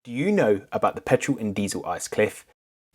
Do you know about the petrol and diesel ice cliff?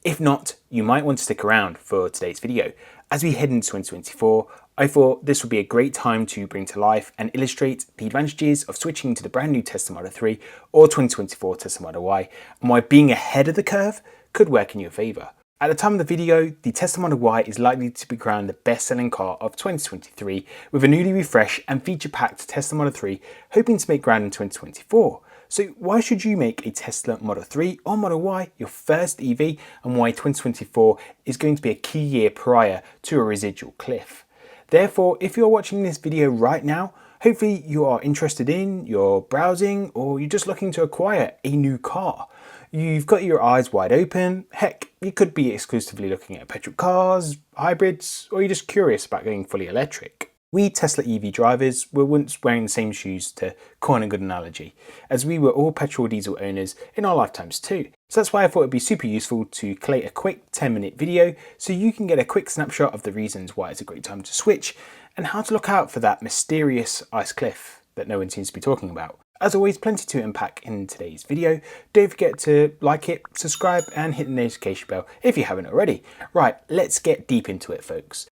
If not, you might want to stick around for today's video. As we head into 2024, I thought this would be a great time to bring to life and illustrate the advantages of switching to the brand new Tesla Model 3 or 2024 Tesla Model Y, and why being ahead of the curve could work in your favour. At the time of the video, the Tesla Model Y is likely to be crowned the best-selling car of 2023, with a newly refreshed and feature-packed Tesla Model 3 hoping to make ground in 2024. So why should you make a Tesla Model 3 or Model Y your first EV, and why 2024 is going to be a key year prior to a residual cliff? Therefore, if you're watching this video right now, hopefully you are interested in, you're browsing, or you're just looking to acquire a new car. You've got your eyes wide open. Heck, you could be exclusively looking at petrol cars, hybrids, or you're just curious about going fully electric. We Tesla EV drivers were once wearing the same shoes, to coin a good analogy, as we were all petrol diesel owners in our lifetimes too. So that's why I thought it'd be super useful to collate a quick 10-minute video so you can get a quick snapshot of the reasons why it's a great time to switch and how to look out for that mysterious ice cliff that no one seems to be talking about. As always, plenty to unpack in today's video. Don't forget to like it, subscribe, and hit the notification bell if you haven't already. Right, let's get deep into it, folks.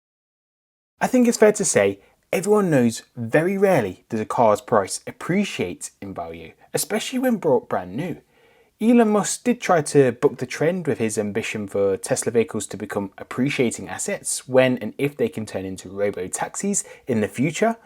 I think it's fair to say everyone knows very rarely does a car's price appreciate in value, especially when bought brand new. Elon Musk did try to buck the trend with his ambition for Tesla vehicles to become appreciating assets when and if they can turn into robo-taxis in the future.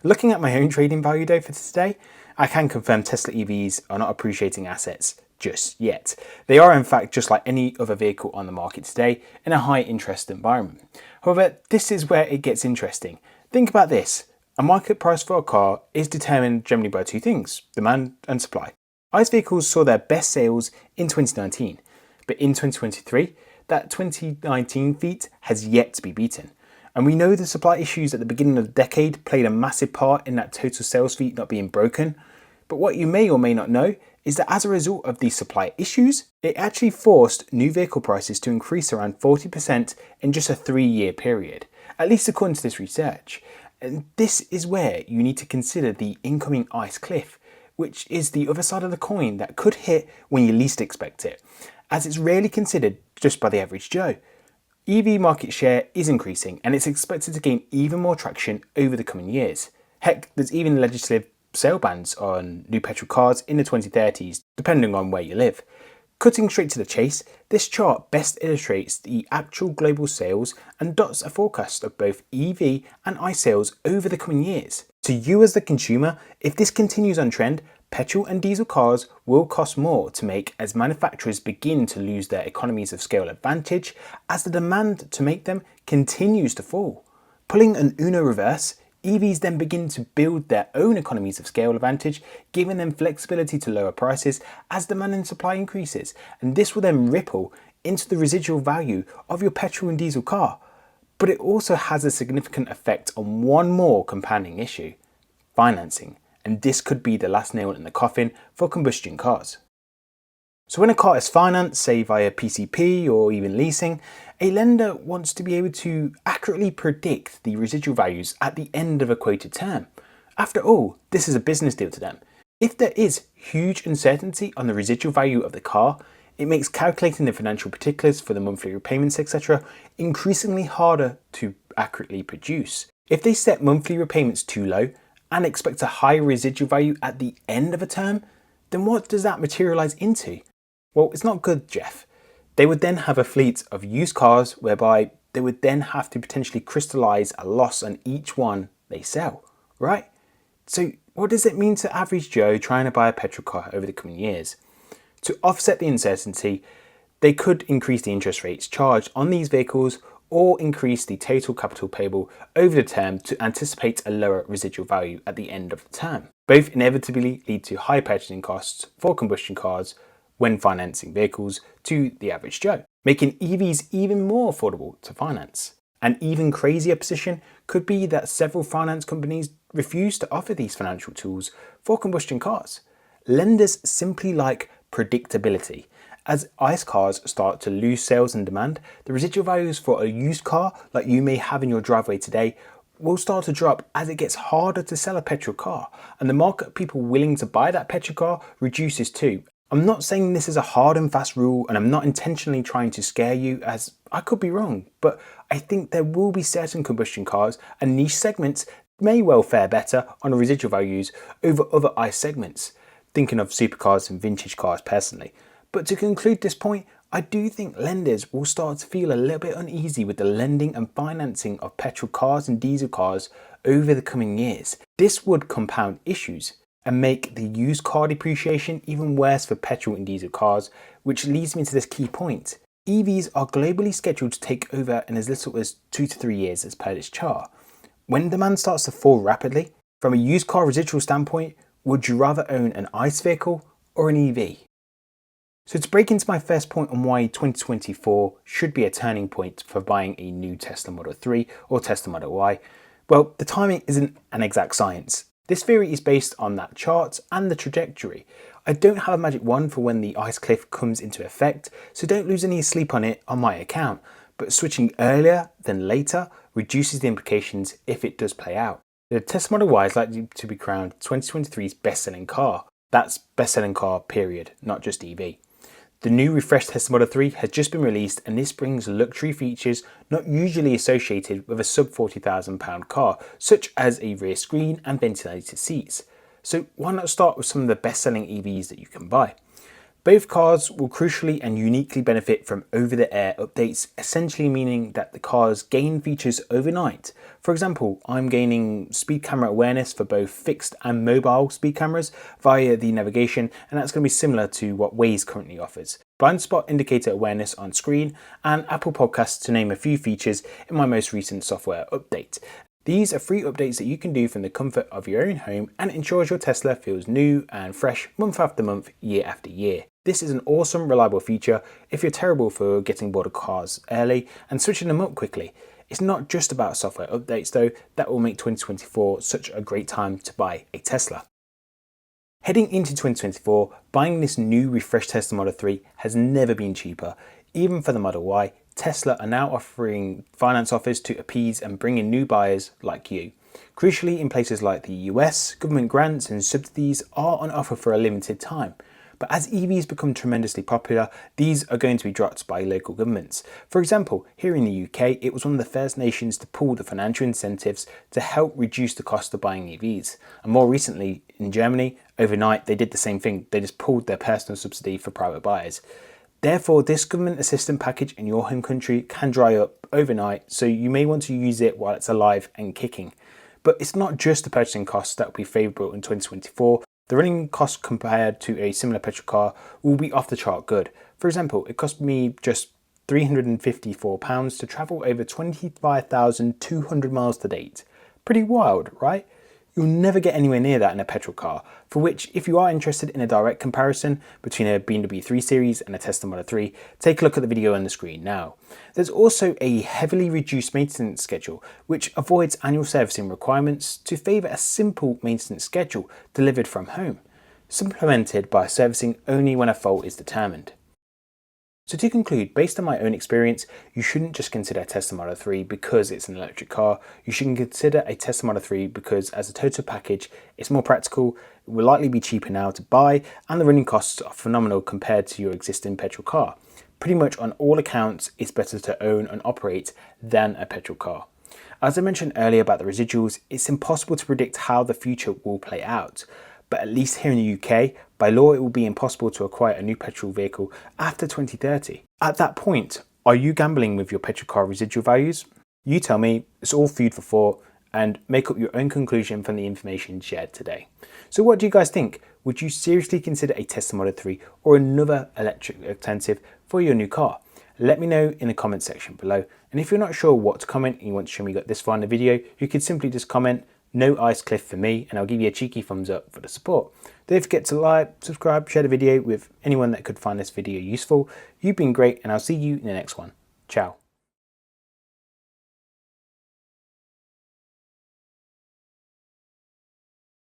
Looking at my own trading value though for today, I can confirm Tesla EVs are not appreciating assets just yet. They are in fact just like any other vehicle on the market today in a high interest environment. However, this is where it gets interesting. Think about this. A market price for a car is determined generally by two things: demand and supply. ICE vehicles saw their best sales in 2019, but in 2023, that 2019 feat has yet to be beaten. And we know the supply issues at the beginning of the decade played a massive part in that total sales feat not being broken. But what you may or may not know is that as a result of these supply issues, it actually forced new vehicle prices to increase around 40% in just a 3-year period, at least according to this research. And this is where you need to consider the incoming ice cliff, which is the other side of the coin that could hit when you least expect it, as it's rarely considered just by the average Joe. EV market share is increasing, and it's expected to gain even more traction over the coming years. Heck, there's even legislative sale bans on new petrol cars in the 2030s, depending on where you live. Cutting straight to the chase, this chart best illustrates the actual global sales and dots a forecast of both EV and ICE sales over the coming years. To you as the consumer, if this continues on trend, petrol and diesel cars will cost more to make as manufacturers begin to lose their economies of scale advantage as the demand to make them continues to fall. Pulling an Uno reverse, EVs then begin to build their own economies of scale advantage, giving them flexibility to lower prices as demand and supply increases, and this will then ripple into the residual value of your petrol and diesel car. But it also has a significant effect on one more compounding issue: financing. And this could be the last nail in the coffin for combustion cars. So when a car is financed, say via PCP or even leasing, a lender wants to be able to accurately predict the residual values at the end of a quoted term. After all, this is a business deal to them. If there is huge uncertainty on the residual value of the car, it makes calculating the financial particulars for the monthly repayments, etc., increasingly harder to accurately produce. If they set monthly repayments too low and expect a high residual value at the end of a term, then what does that materialize into? Well, it's not good, Jeff. They would then have a fleet of used cars whereby they would then have to potentially crystallize a loss on each one they sell, right? So what does it mean to average Joe trying to buy a petrol car over the coming years? To offset the uncertainty, they could increase the interest rates charged on these vehicles or increase the total capital payable over the term to anticipate a lower residual value at the end of the term. Both inevitably lead to high purchasing costs for combustion cars when financing vehicles to the average Joe, making EVs even more affordable to finance. An even crazier position could be that several finance companies refuse to offer these financial tools for combustion cars. Lenders simply like predictability. As ICE cars start to lose sales and demand, the residual values for a used car like you may have in your driveway today will start to drop as it gets harder to sell a petrol car, and the market of people willing to buy that petrol car reduces too, I'm not saying this is a hard and fast rule, and I'm not intentionally trying to scare you, as I could be wrong, but I think there will be certain combustion cars and niche segments may well fare better on residual values over other ICE segments, thinking of supercars and vintage cars personally. But to conclude this point, I do think lenders will start to feel a little bit uneasy with the lending and financing of petrol cars and diesel cars over the coming years. This would compound issues and make the used car depreciation even worse for petrol and diesel cars, which leads me to this key point. EVs are globally scheduled to take over in as little as 2 to 3 years as per this chart. When demand starts to fall rapidly, from a used car residual standpoint, would you rather own an ICE vehicle or an EV? So to break into my first point on why 2024 should be a turning point for buying a new Tesla Model 3 or Tesla Model Y, well, the timing isn't an exact science. This theory is based on that chart and the trajectory. I don't have a magic wand for when the ice cliff comes into effect, so don't lose any sleep on it on my account, but switching earlier than later reduces the implications if it does play out. The Tesla Model Y is likely to be crowned 2023's best-selling car. That's best-selling car period, not just EV. The new refreshed Tesla Model 3 has just been released, and this brings luxury features not usually associated with a sub £40,000 car, such as a rear screen and ventilated seats. So why not start with some of the best-selling EVs that you can buy? Both cars will crucially and uniquely benefit from over-the-air updates, essentially meaning that the cars gain features overnight. For example, I'm gaining speed camera awareness for both fixed and mobile speed cameras via the navigation, and that's going to be similar to what Waze currently offers. Blind spot indicator awareness on screen, and Apple Podcasts, to name a few features in my most recent software update. These are free updates that you can do from the comfort of your own home and ensures your Tesla feels new and fresh month after month, year after year. This is an awesome, reliable feature if you're terrible for getting bored of cars early and switching them up quickly. It's not just about software updates though that will make 2024 such a great time to buy a Tesla. Heading into 2024, buying this new refreshed Tesla Model 3 has never been cheaper. Even for the Model Y, Tesla are now offering finance offers to appease and bring in new buyers like you. Crucially, in places like the US, government grants and subsidies are on offer for a limited time. But as EVs become tremendously popular, these are going to be dropped by local governments. For example, here in the UK, it was one of the first nations to pull the financial incentives to help reduce the cost of buying EVs. And more recently, in Germany, overnight, they did the same thing. They just pulled their personal subsidy for private buyers. Therefore, this government assistance package in your home country can dry up overnight, so you may want to use it while it's alive and kicking. But it's not just the purchasing costs that will be favourable in 2024. The running cost compared to a similar petrol car will be off the chart good. For example, it cost me just £354 to travel over 25,200 miles to date. Pretty wild, right? You'll never get anywhere near that in a petrol car, for which, if you are interested in a direct comparison between a BMW 3 Series and a Tesla Model 3, take a look at the video on the screen now. There's also a heavily reduced maintenance schedule, which avoids annual servicing requirements to favour a simple maintenance schedule delivered from home, supplemented by servicing only when a fault is determined. So to conclude, based on my own experience, you shouldn't just consider a Tesla Model 3 because it's an electric car. You should consider a Tesla Model 3 because as a total package, it's more practical, it will likely be cheaper now to buy, and the running costs are phenomenal compared to your existing petrol car. Pretty much on all accounts, it's better to own and operate than a petrol car. As I mentioned earlier about the residuals, it's impossible to predict how the future will play out. But at least here in the UK, by law it will be impossible to acquire a new petrol vehicle after 2030. At that point, are you gambling with your petrol car residual values? You tell me, it's all food for thought, and make up your own conclusion from the information shared today. So what do you guys think? Would you seriously consider a Tesla Model 3 or another electric alternative for your new car? Let me know in the comment section below. And if you're not sure what to comment and you want to show me you got this far in the video, you could simply just comment "No ice cliff" for me, and I'll give you a cheeky thumbs up for the support. Don't forget to like, subscribe, share the video with anyone that could find this video useful. You've been great, and I'll see you in the next one. Ciao.